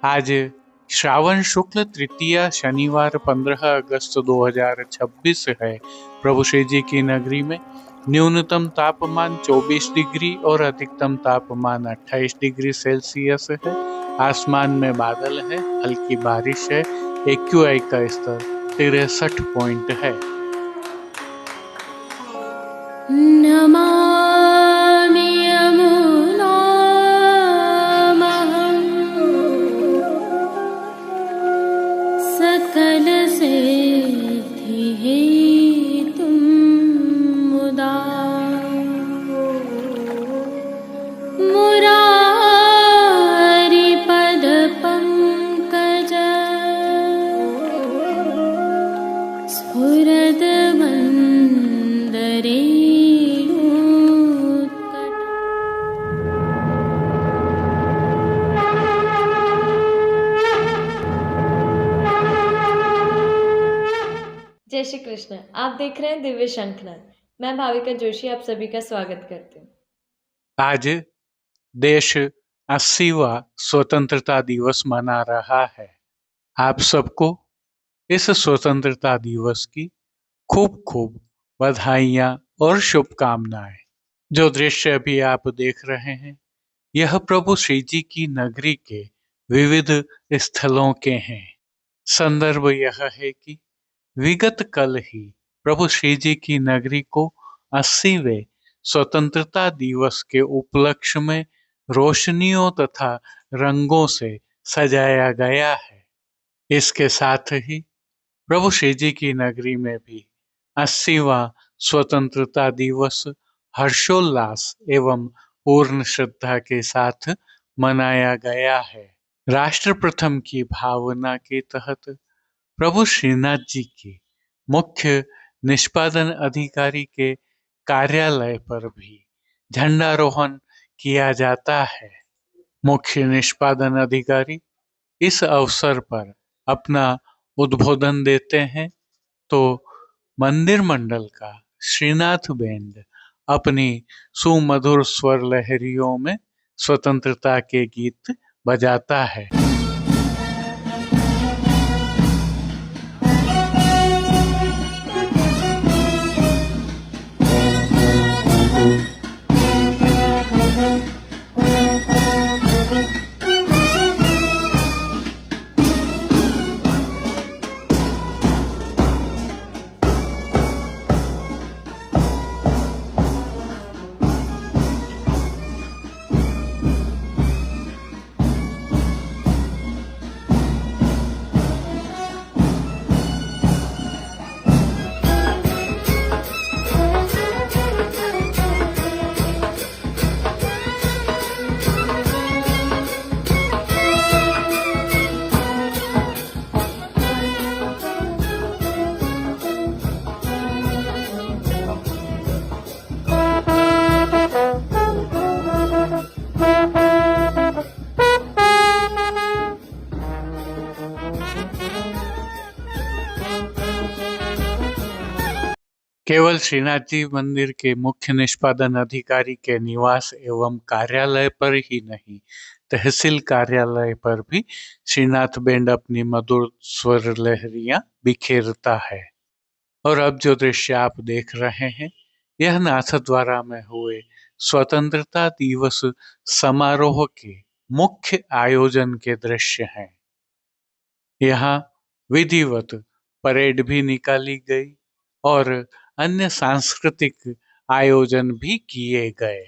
आज श्रावण शुक्ल तृतीया शनिवार 15 अगस्त 2026 है। प्रभु श्री जी की नगरी में न्यूनतम तापमान 24 डिग्री और अधिकतम तापमान 28 डिग्री सेल्सियस है। आसमान में बादल है, हल्की बारिश है। AQI का स्तर 63 पॉइंट है। नमामि यमुनामहं सकलसिद्धिहेतुं मुदा मुरारिपदपङ्कज स्फुरद्वन्दरे जय श्री कृष्ण। आप देख रहे हैं दिव्य शंखनाद। मैं भाविका जोशी आप सभी का स्वागत करती हूँ। आज देश 80वां स्वतंत्रता दिवस मना रहा है। आप सबको इस स्वतंत्रता दिवस की खूब खूब बधाइयाँ और शुभकामनाएं। जो दृश्य अभी आप देख रहे हैं, यह प्रभु श्री जी की नगरी के विविध स्थलों के हैं। संदर्भ यह है कि विगत कल ही प्रभु श्री जी की नगरी को 80वें स्वतंत्रता दिवस के उपलक्ष्य में रोशनियों तथा रंगों से सजाया गया है। इसके साथ ही प्रभु श्री जी की नगरी में भी 80वां स्वतंत्रता दिवस हर्षोल्लास एवं पूर्ण श्रद्धा के साथ मनाया गया है। राष्ट्र प्रथम की भावना के तहत प्रभु श्रीनाथ जी की मुख्य निष्पादन अधिकारी के कार्यालय पर भी झंडारोहण किया जाता है। मुख्य निष्पादन अधिकारी इस अवसर पर अपना उद्बोधन देते हैं तो मंदिर मंडल का श्रीनाथ बैंड अपनी सुमधुर स्वर लहरियों में स्वतंत्रता के गीत बजाता है। केवल श्रीनाथ जी मंदिर के मुख्य निष्पादन अधिकारी के निवास एवं कार्यालय पर ही नहीं, तहसील कार्यालय पर भी श्रीनाथ बैंड अपनी मधुर स्वर लहरियां बिखेरता है। और अब जो दृश्य आप देख रहे हैं, यह नाथद्वारा में हुए स्वतंत्रता दिवस समारोह के मुख्य आयोजन के दृश्य हैं। यहाँ विधिवत परेड भी निकाली गई और अन्य सांस्कृतिक आयोजन भी किए गए।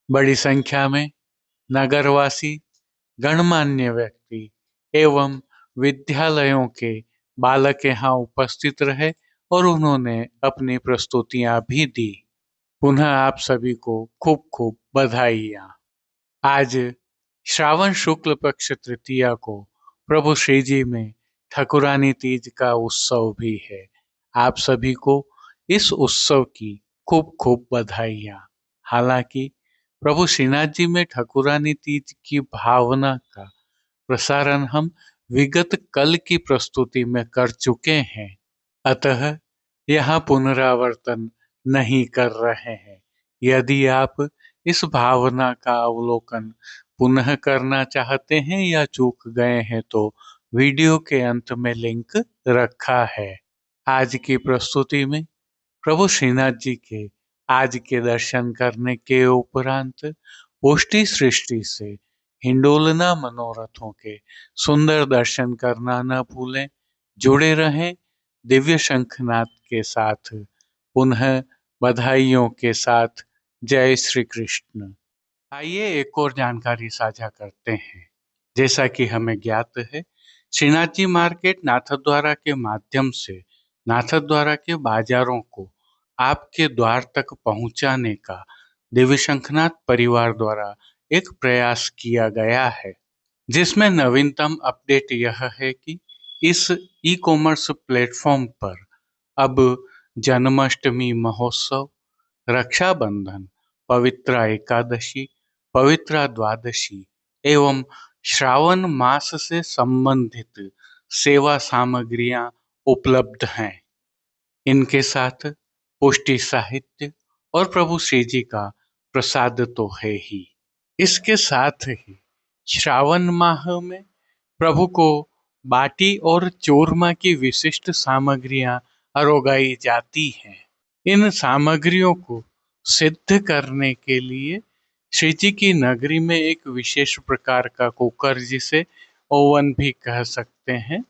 बड़ी संख्या में नगरवासी, गणमान्य व्यक्ति एवं विद्यालयों के बालक यहाँ उपस्थित रहे और उन्होंने अपनी प्रस्तुतियां भी दी। पुनः आप सभी को खूब खूब बधाइयाँ। आज श्रावण शुक्ल पक्ष तृतीया को प्रभु श्री जी में ठकुरानी तीज का उत्सव भी है। आप सभी को इस उत्सव की खूब खूब बधाइयाँ। हालांकि प्रभु श्रीनाथ जी में ठकुरानी तीज की भावना का प्रसारण हम विगत कल की प्रस्तुति में कर चुके हैं, अतः यहाँ पुनरावर्तन नहीं कर रहे हैं। यदि आप इस भावना का अवलोकन पुनः करना चाहते हैं या चूक गए हैं तो वीडियो के अंत में लिंक रखा है। आज की प्रस्तुति में प्रभु श्रीनाथ जी के आज के दर्शन करने के उपरांत पुष्टि सृष्टि से हिंडोलना मनोरथों के सुंदर दर्शन करना न भूलें। जुड़े रहें दिव्य शंखनाद के साथ। पुनः बधाइयों के साथ जय श्री कृष्ण। आइए एक और जानकारी साझा करते हैं। जैसा कि हमें ज्ञात है, श्रीनाथ जी मार्केट नाथद्वारा के माध्यम से नाथद्वारा के बाजारों को आपके द्वार तक पहुंचाने का दिव्य शंखनाथ परिवार द्वारा एक प्रयास किया गया है, जिसमें नवीनतम अपडेट यह है कि इस ई कॉमर्स प्लेटफॉर्म पर अब जन्माष्टमी महोत्सव, रक्षाबंधन, पवित्रा एकादशी, पवित्रा द्वादशी एवं श्रावण मास से संबंधित सेवा सामग्रियां उपलब्ध हैं। इनके साथ पुष्टि साहित्य और प्रभु श्री जी का प्रसाद तो है ही। इसके साथ ही श्रावण माह में प्रभु को बाटी और चूरमा की विशिष्ट सामग्रियां अरोगाई जाती हैं। इन सामग्रियों को सिद्ध करने के लिए श्री जी की नगरी में एक विशेष प्रकार का कुकर, जिसे ओवन भी कह सकते हैं,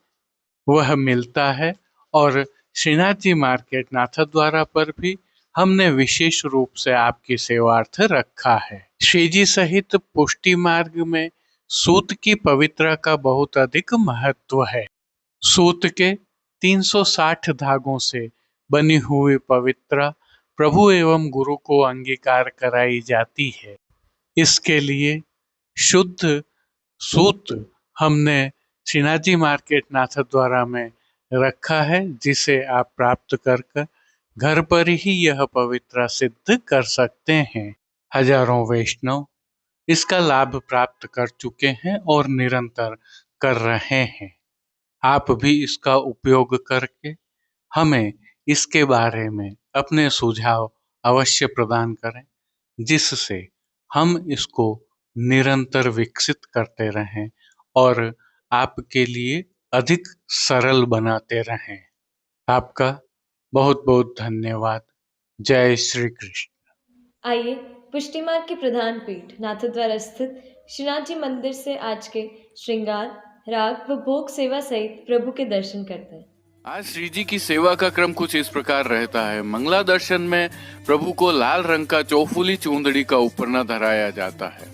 वह मिलता है और श्रीनाथ जी मार्केट नाथद्वारा पर भी हमने विशेष रूप से आपकी सेवार्थ रखा है। श्री जी सहित पुष्टि मार्ग में सूत की पवित्रा का बहुत अधिक महत्व है। सूत के 360 धागों से बनी हुई पवित्रा प्रभु एवं गुरु को अंगीकार कराई जाती है। इसके लिए शुद्ध सूत हमने श्रीनाथ जी मार्केट नाथद्वारा में रखा है, जिसे आप प्राप्त कर घर पर ही यह पवित्रा सिद्ध कर सकते हैं। हजारों वैष्णव इसका लाभ प्राप्त कर चुके हैं और निरंतर कर रहे हैं। आप भी इसका उपयोग करके हमें इसके बारे में अपने सुझाव अवश्य प्रदान करें, जिससे हम इसको निरंतर विकसित करते रहें और आपके लिए अधिक सरल बनाते रहें। आपका बहुत बहुत धन्यवाद। जय श्री कृष्ण। आइए पुष्टि मार्ग की प्रधान पीठ नाथद्वारा स्थित श्रीनाथ जी मंदिर से आज के श्रृंगार, राग व भोग सेवा सहित प्रभु के दर्शन करते हैं। आज श्री जी की सेवा का क्रम कुछ इस प्रकार रहता है। मंगला दर्शन में प्रभु को लाल रंग का चौफुली चूंदड़ी का उपरना धराया जाता है।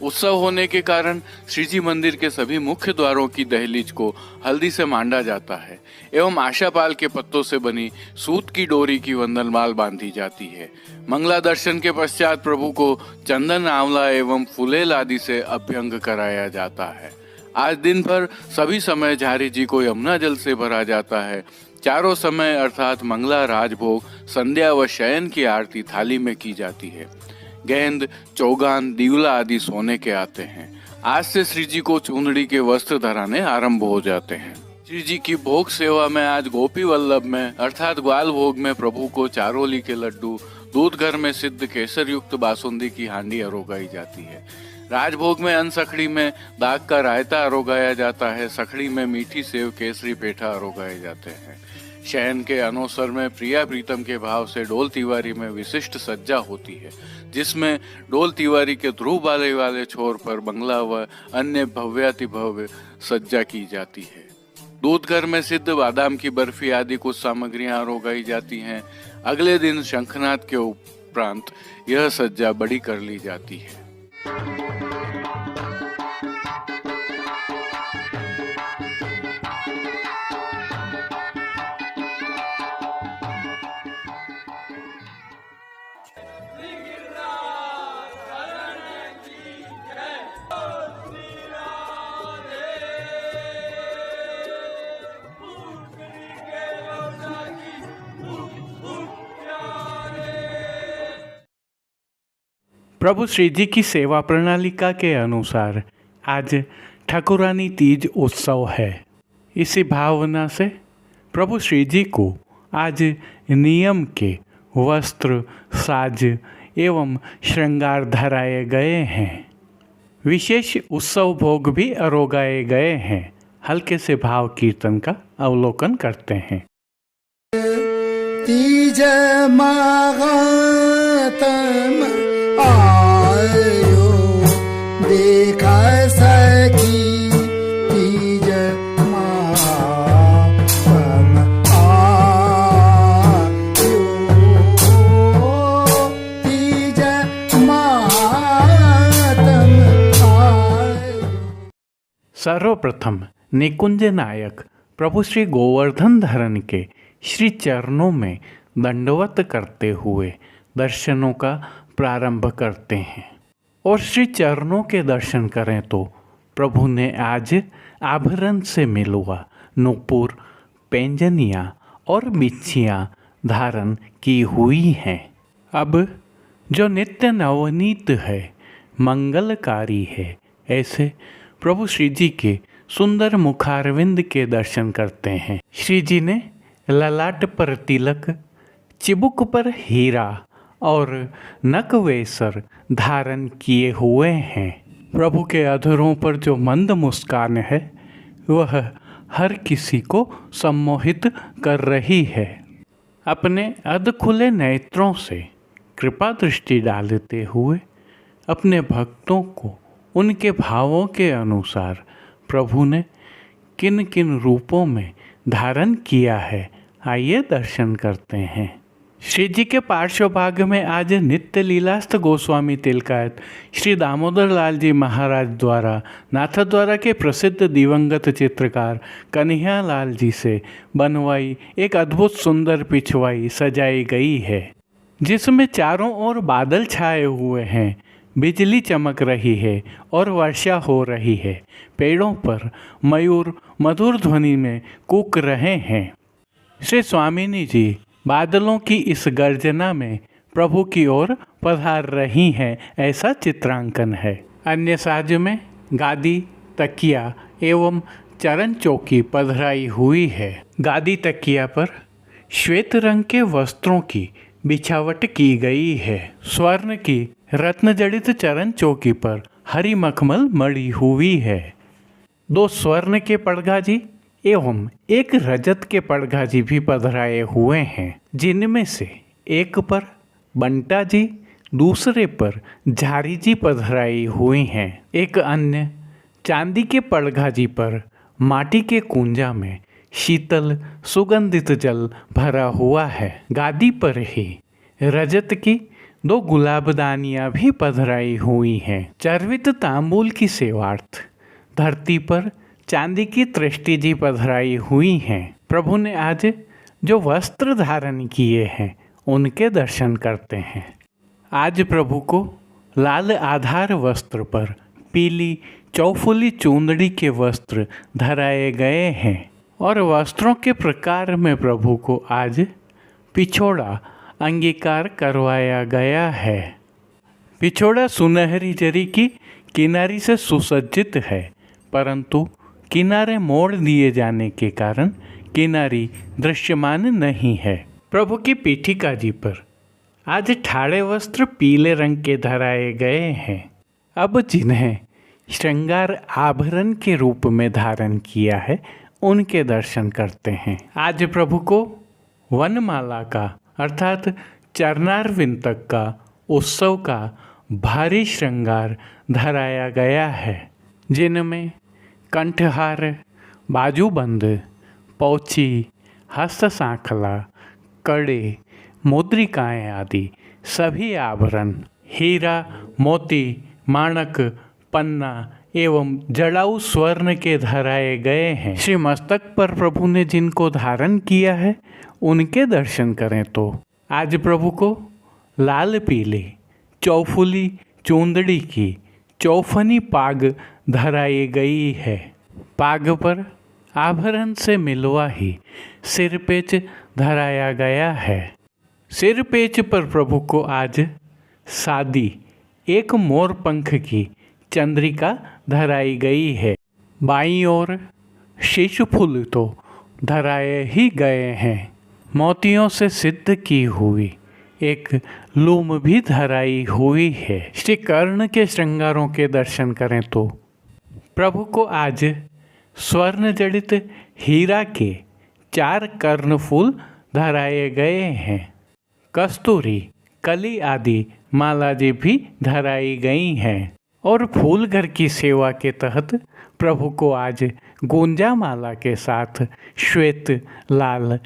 उत्सव होने के कारण श्री जी मंदिर के सभी मुख्य द्वारों की दहलीज को हल्दी से मांडा जाता है एवं आशापाल के पत्तों से बनी सूत की डोरी की वंदनमाल बांधी जाती है। मंगला दर्शन के पश्चात प्रभु को चंदन, आंवला एवं फुलेल आदि से अभ्यंग कराया जाता है। आज दिन भर सभी समय झारी जी को यमुना जल से भरा जाता है। चारों समय अर्थात मंगला, राजभोग, संध्या व शयन की आरती थाली में की जाती है। गेंद, चौगान, दीवला आदि सोने के आते हैं। आज से श्री जी को चूंदड़ी के वस्त्र धराने आरंभ हो जाते हैं। श्री जी की भोग सेवा में आज गोपी वल्लभ में अर्थात ग्वाल भोग में प्रभु को चारोली के लड्डू, दूध घर में सिद्ध केसर युक्त बासुंदी की हांडी अरोगाई जाती है। राजभोग में अन्न सखड़ी में दाग का रायता अरोगाया जाता है। सखड़ी में मीठी सेव, केसरी पेठा अरोगाए जाते हैं। शयन के अनोसर में प्रिया प्रीतम के भाव से डोल तिवारी में विशिष्ट सज्जा होती है, जिसमें डोल तिवारी के ध्रुव बाले वाले छोर पर बंगला व अन्य भव्याति भव्य सज्जा की जाती है। दूध घर में सिद्ध बादाम की बर्फी आदि कुछ सामग्रियां अरोगाई जाती हैं। अगले दिन शंखनाद के उपरांत यह सज्जा बड़ी कर ली जाती है। प्रभु श्री जी की सेवा प्रणालिका के अनुसार आज ठाकुरानी तीज उत्सव है। इसी भावना से प्रभु श्री जी को आज नियम के वस्त्र, साज एवं श्रृंगार धराए गए हैं। विशेष उत्सव भोग भी अरोगाए गए हैं। हल्के से भाव कीर्तन का अवलोकन करते हैं। तीज महात्म आयो देखा सखी तीज महात्म आयो तीज महात्म आयो। सर्वप्रथम निकुंज नायक प्रभु श्री गोवर्धन धरन के श्री चरणों में दंडवत करते हुए दर्शनों का प्रारंभ करते हैं। और श्री चरणों के दर्शन करें तो प्रभु ने आज आभरण से मिलवा नूपुर, पैंजनियाँ और बिच्छियाँ धारण की हुई हैं। अब जो नित्य नवनीत है, मंगलकारी है, ऐसे प्रभु श्री जी के सुंदर मुखारविंद के दर्शन करते हैं। श्री जी ने ललाट पर तिलक, चिबुक पर हीरा और नकवेसर धारण किए हुए हैं। प्रभु के अधरों पर जो मंद मुस्कान है वह हर किसी को सम्मोहित कर रही है। अपने अध खुले नेत्रों से कृपा दृष्टि डालते हुए अपने भक्तों को उनके भावों के अनुसार प्रभु ने किन किन रूपों में धारण किया है, आइए दर्शन करते हैं। श्री जी के पार्श्व भाग में आज नित्य लीलास्थ गोस्वामी तिलकायत श्री दामोदर लाल जी महाराज द्वारा नाथद्वारा के प्रसिद्ध दिवंगत चित्रकार कन्हैया लाल जी से बनवाई एक अद्भुत सुंदर पिछवाई सजाई गई है, जिसमें चारों ओर बादल छाए हुए हैं, बिजली चमक रही है और वर्षा हो रही है। पेड़ों पर मयूर मधुर ध्वनि में कूक रहे हैं। श्री स्वामिनी जी बादलों की इस गर्जना में प्रभु की ओर पधार रही हैं, ऐसा चित्रांकन है। अन्य साज में गादी, तकिया एवं चरण चौकी पधराई हुई है। गादी तकिया पर श्वेत रंग के वस्त्रों की बिछावट की गई है। स्वर्ण की रत्न जड़ित चरण चौकी पर हरी मखमल मड़ी हुई है। 2 स्वर्ण के पड़गाजी एवं एक रजत के पड़गाजी भी पधराए हुए हैं, जिनमें से एक पर बंटा जी, दूसरे पर झारी जी पधराई हुई हैं। एक अन्य चांदी के पड़गाजी पर माटी के कुंजा में शीतल सुगंधित जल भरा हुआ है। गादी पर ही रजत की 2 गुलाबदानियाँ भी पधराई हुई हैं। चर्वित तांबूल की सेवार्थ धरती पर चांदी की तृष्टि जी पधराई हुई हैं। प्रभु ने आज जो वस्त्र धारण किए हैं उनके दर्शन करते हैं। आज प्रभु को लाल आधार वस्त्र पर पीली चौफुली चूंदड़ी के वस्त्र धराए गए हैं और वस्त्रों के प्रकार में प्रभु को आज पिछोड़ा अंगीकार करवाया गया है। पिछोड़ा सुनहरी जरी की किनारी से सुसज्जित है, परंतु किनारे मोड़ दिए जाने के कारण किनारी दृश्यमान नहीं है। प्रभु की पीठिका जी पर आज ठाड़े वस्त्र पीले रंग के धराए गए हैं। अब जिन्हें श्रृंगार आभरण के रूप में धारण किया है उनके दर्शन करते हैं। आज प्रभु को वनमाला का अर्थात चरणारविंद तक का उत्सव का भारी श्रृंगार धराया गया है, जिनमें कंठहार, बाजूबंद, पौची, हस्त सांखला, कड़े, मुद्रिकाएँ आदि सभी आभरण हीरा, मोती, माणक, पन्ना एवं जड़ाऊ स्वर्ण के धराए गए हैं। श्री मस्तक पर प्रभु ने जिनको धारण किया है उनके दर्शन करें तो आज प्रभु को लाल पीले चौफुली चूंदड़ी की चौफनी पाग धराई गई है। पाग पर आभरण से मिलवा ही सिरपेच धराया गया है। सिरपेच पर प्रभु को आज सादी एक मोर पंख की चंद्रिका धराई गई है। बाईं ओर शीश फूल तो धराए ही गए हैं। मोतियों से सिद्ध की हुई एक लूम भी धराई हुई है। श्री कर्ण के श्रृंगारों के दर्शन करें तो प्रभु को आज स्वर्ण जड़ित हीरा के 4 कर्णफूल धराए गए हैं। कस्तूरी, कली आदि मालाएं भी धराई गई हैं और फूल घर की सेवा के तहत प्रभु को आज गोंजा माला के साथ श्वेत, लाल,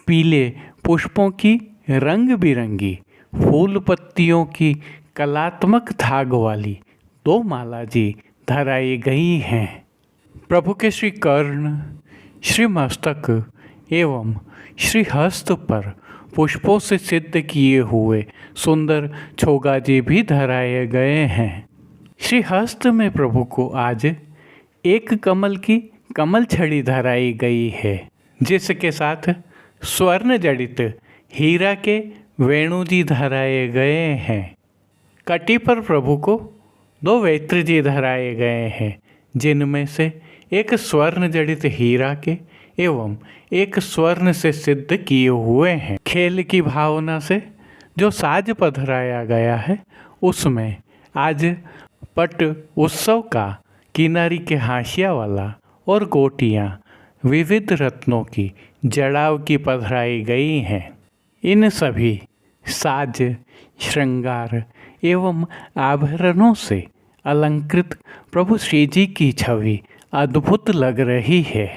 पीले पुष्पों की रंग बिरंगी फूल पत्तियों की कलात्मक धाग वाली 2 माला जी धराई गई हैं। प्रभु के श्री कर्ण, श्री मस्तक एवं श्री हस्त पर पुष्पों से सिद्ध किए हुए सुंदर छोगाजी भी धराए गए हैं। श्री हस्त में प्रभु को आज एक कमल की कमल छड़ी धराई गई है, जिसके साथ स्वर्ण जड़ित हीरा के वेणु जी धराए गए हैं। कटी पर प्रभु को 2 वेत्र जी धराए गए हैं, जिनमें से एक स्वर्ण जड़ित हीरा के एवं एक स्वर्ण से सिद्ध किए हुए हैं। खेल की भावना से जो साज पधराया गया है, उसमें आज पट उत्सव का किनारी के हाशिया वाला और गोटियाँ विविध रत्नों की जड़ाव की पधराई गई हैं। इन सभी साज, श्रृंगार एवं आभरणों से अलंकृत प्रभु श्री जी की छवि अद्भुत लग रही है।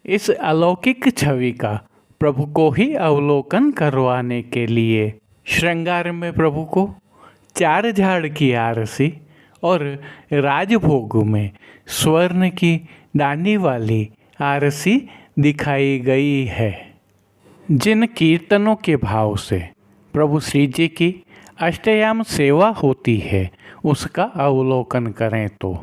इस अलौकिक छवि का प्रभु को ही अवलोकन करवाने के लिए श्रृंगार में प्रभु को 4 झाड़ की आरसी और राजभोग में स्वर्ण की डांडी वाली आरसी दिखाई गई है। जिन कीर्तनों के भाव से प्रभु श्री जी की अष्टयाम सेवा होती है, उसका अवलोकन करें तो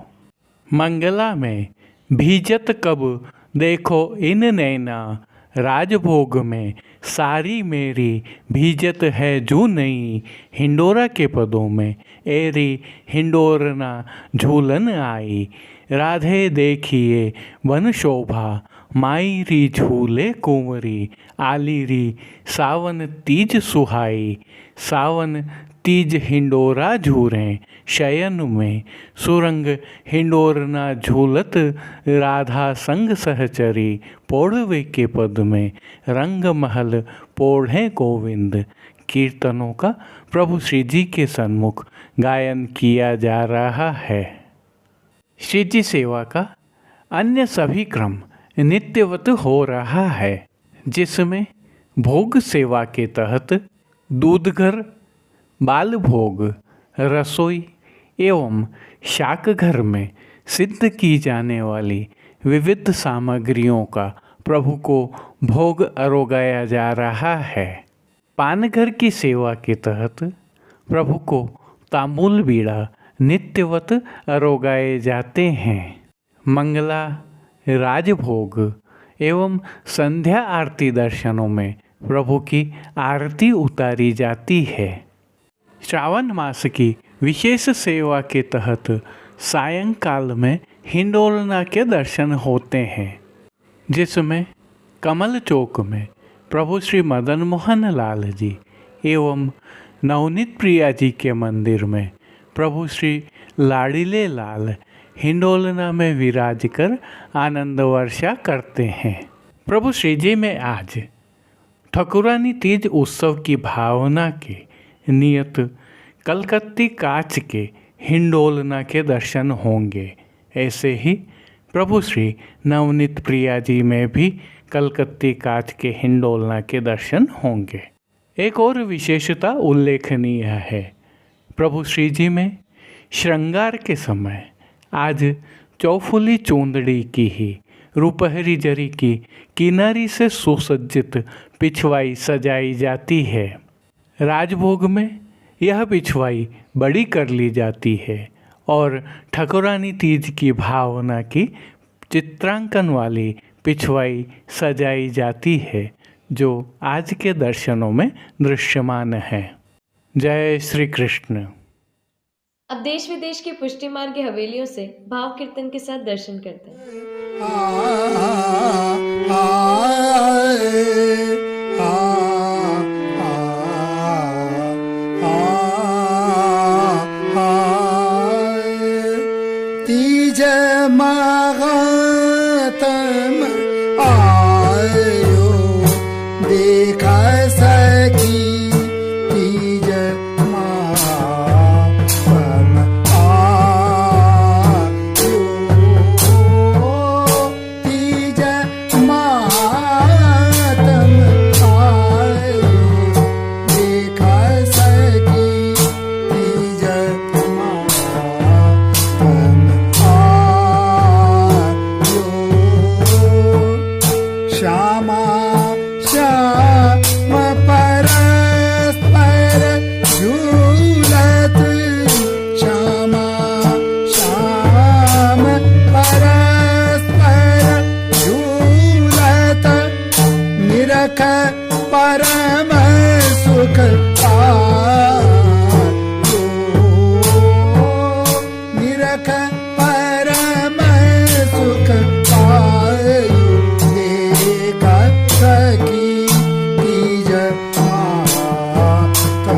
मंगला में भीजत कब देखो इन नैना, राजभोग में सारी मेरी भीजत है जू नहीं, हिंडोरा के पदों में एरी हिंडोरना झूलन आई, राधे देखिए वन शोभा माई री झूले कुंवरी, आली री सावन तीज सुहाई, सावन तीज हिंडोरा झूरें शयन में, सुरंग हिंडोरना झूलत राधा संग सहचरी, पोढ़वे के पद में रंग महल पोढ़े गोविंद। कीर्तनों का प्रभु श्री जी के सन्मुख गायन किया जा रहा है। श्री जी सेवा का अन्य सभी क्रम नित्यवत हो रहा है, जिसमें भोग सेवा के तहत दूध घर, बाल भोग, रसोई एवं शाक घर में सिद्ध की जाने वाली विविध सामग्रियों का प्रभु को भोग अरोगाया जा रहा है। पानघर की सेवा के तहत प्रभु को तांबूल बीड़ा नित्यवत अरोगाए जाते हैं। मंगला, राजभोग एवं संध्या आरती दर्शनों में प्रभु की आरती उतारी जाती है। श्रावण मास की विशेष सेवा के तहत सायंकाल में हिंडोलना के दर्शन होते हैं, जिसमें कमल चौक में प्रभु श्री मदन मोहन लाल जी एवं नवनीत प्रिया जी के मंदिर में प्रभु श्री लाड़ीले लाल हिंडोलना में विराज कर आनंद वर्षा करते हैं। प्रभु श्री जी में आज ठकुरानी तीज उत्सव की भावना के नियत कलकत्ती काच के हिंडोलना के दर्शन होंगे। ऐसे ही प्रभु श्री नवनीत प्रिया जी में भी कलकत्ती काच के हिंडोलना के दर्शन होंगे। एक और विशेषता उल्लेखनीय है, प्रभु श्री जी में श्रृंगार के समय आज चौफुली चूंदड़ी की ही रुपहरी जरी की किनारी से सुसज्जित पिछवाई सजाई जाती है। राजभोग में यह पिछवाई बड़ी कर ली जाती है और ठकुरानी तीज की भावना की चित्रांकन वाली पिछवाई सजाई जाती है, जो आज के दर्शनों में दृश्यमान है। जय श्री कृष्ण। अब देश विदेश की पुष्टि मार्ग की हवेलियों से भाव कीर्तन के साथ दर्शन करते हैं। निरख परम सुख पायो, निरख परम सुख पायो, देख सखी तीज महात्म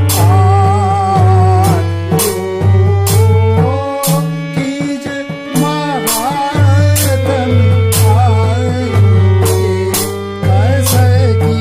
आयो, तीज महात्म आयो, देख सखी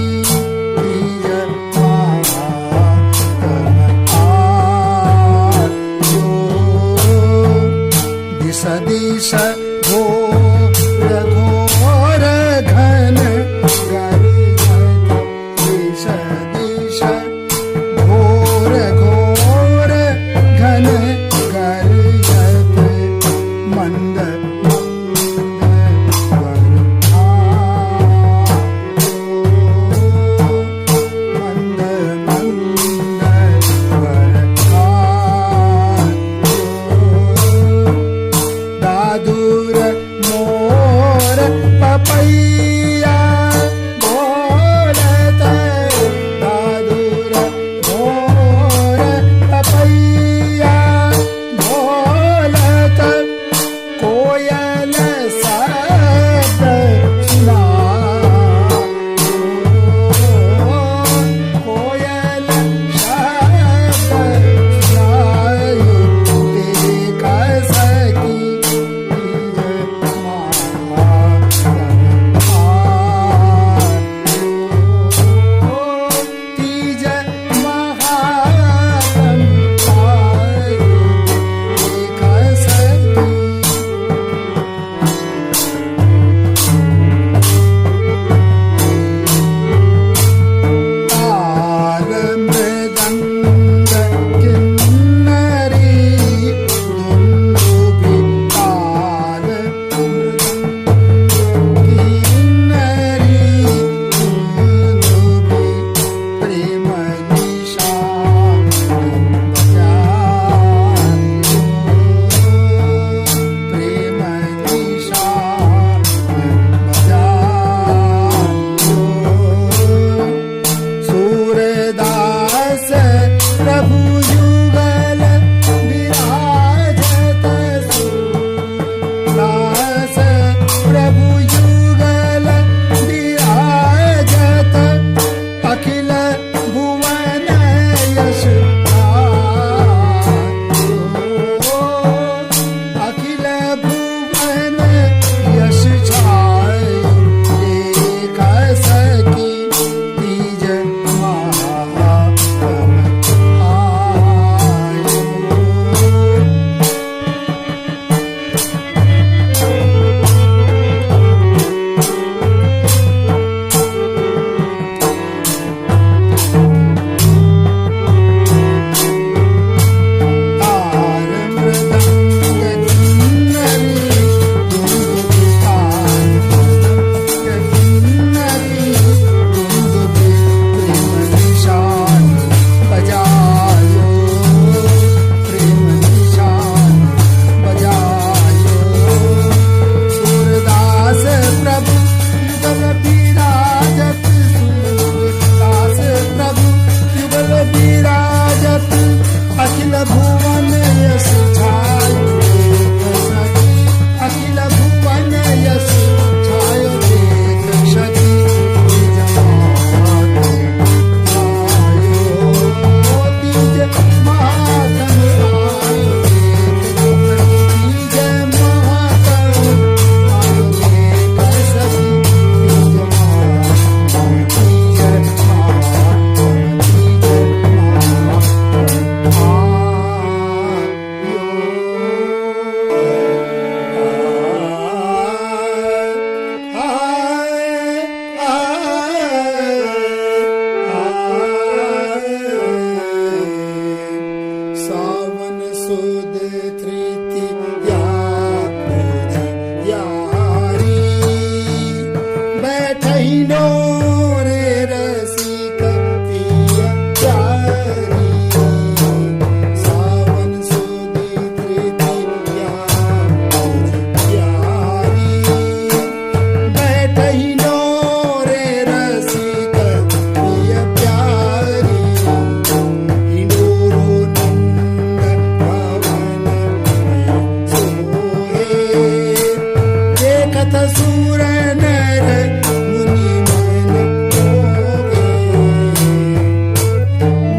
सुर नर मुनि मन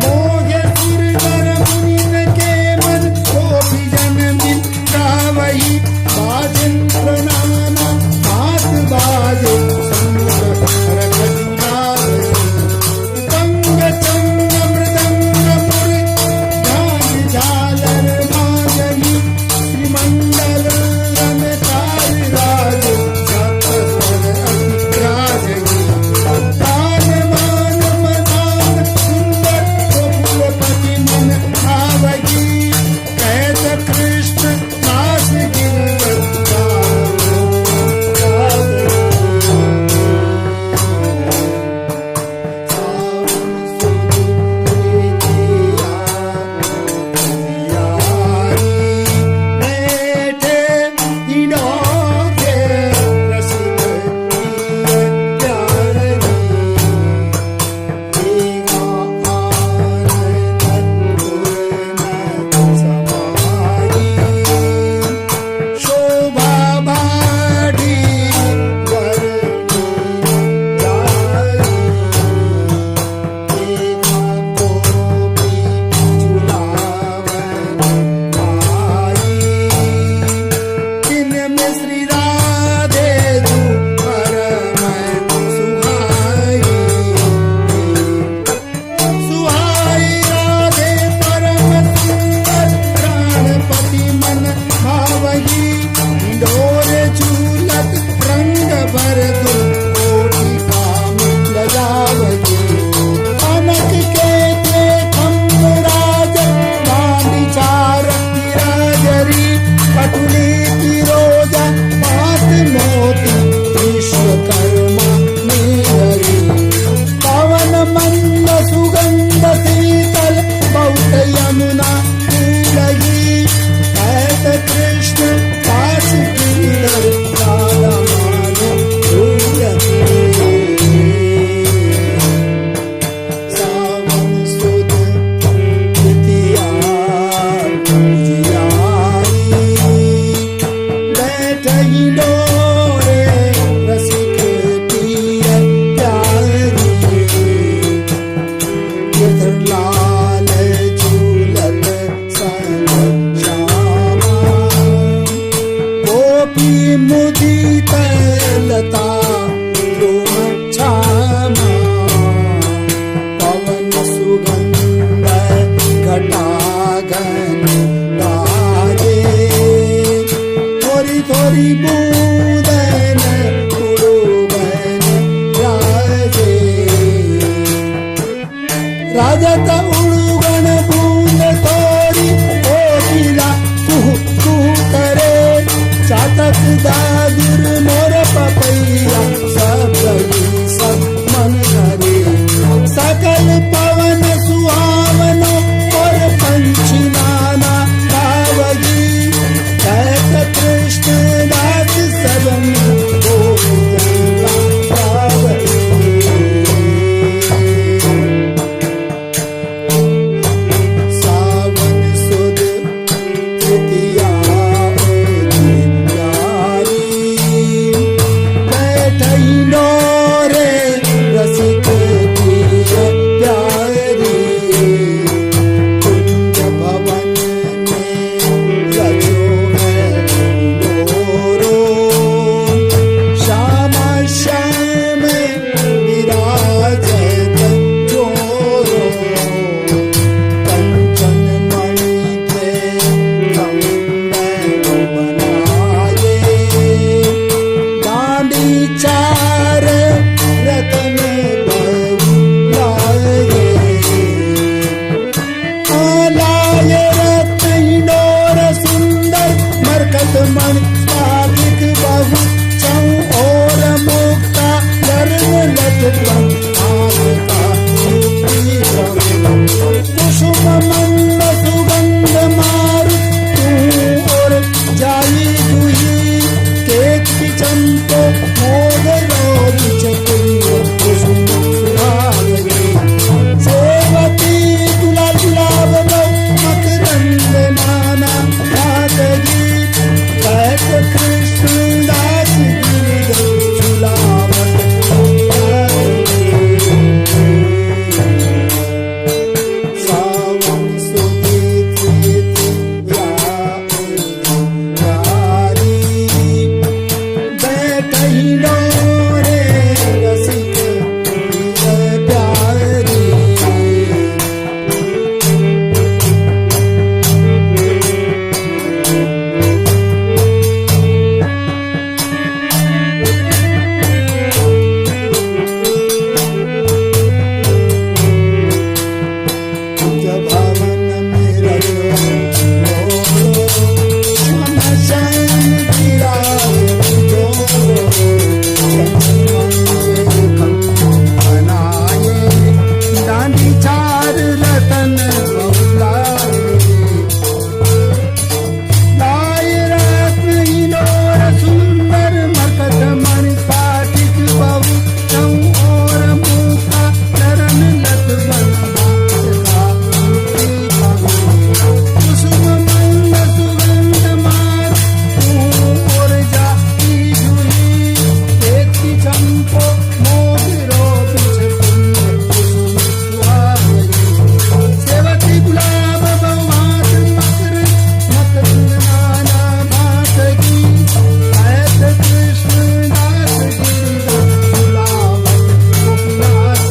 मोहे सुर नर मुनि के मन को भी जन मिल गावही बाजन प्रणाना हाथ बाजे रख जुलावे कंग चंग मृदंग मुर ध्यान झालर मांगही श्रीमंडल रमकार राज सप्त स्वर अतिराजही तान मान मदान सुंदर गोपुरपति मन आवही कहत कृष्ण दास गिरधर शोभा बाढ़ी श्री राधे तू परम सुहाई सुहाई राधे परम सुंदर प्राणपति मन भावही डोर झूलत रंग भर दो कोटि काम लगावही कनक के खम्भ राज बांधी चार विराजरी पटुली पिरोजा पात मोती विश्वकर्मा नीलरी पवन मंद सुगंध शीतल बहुत यमुना लगी कहत कृष्ण दास गिरधर काला मानो हिंडोरे रसिक प्यारी जब भवन में रजो श्मशान विराज बनाए दांडी चार रतन लाए रत्न हिलोर सुंदर मरकत मणि पाटिक बहु और मुखा चरण लत कुसुम मंद सुगंध मार और जाती जुही देखती चंपो मोगरो कुसुम सुहावनी सेवती गुलाब बहुमात मकर मकरंद नाना भात की ऐत कृष्ण दास गिरिधा गुलावत गोपीनाथ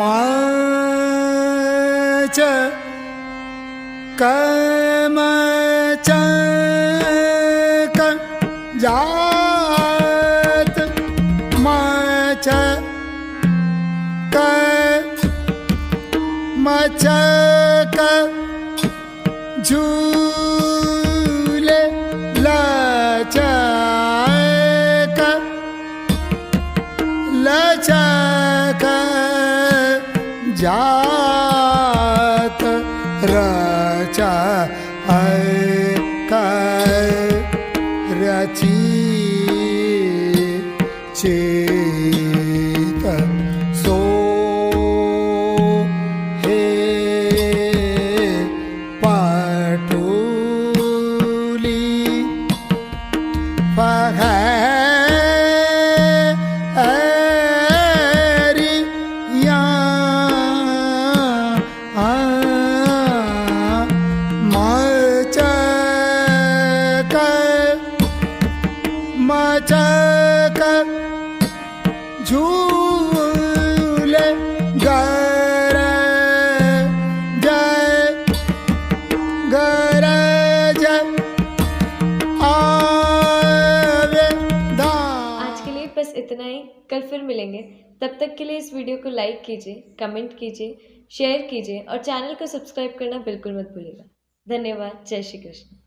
माच कमच जात माच मचक झूले लचक लचक जात रचा रची चेत सो हे पटुली मचक झूले गर जय आवे आज के लिए बस इतना ही। कल फिर मिलेंगे। तब तक के लिए इस वीडियो को लाइक कीजिए, कमेंट कीजिए, शेयर कीजिए और चैनल को सब्सक्राइब करना बिल्कुल मत भूलिएगा। धन्यवाद। जय श्री कृष्ण।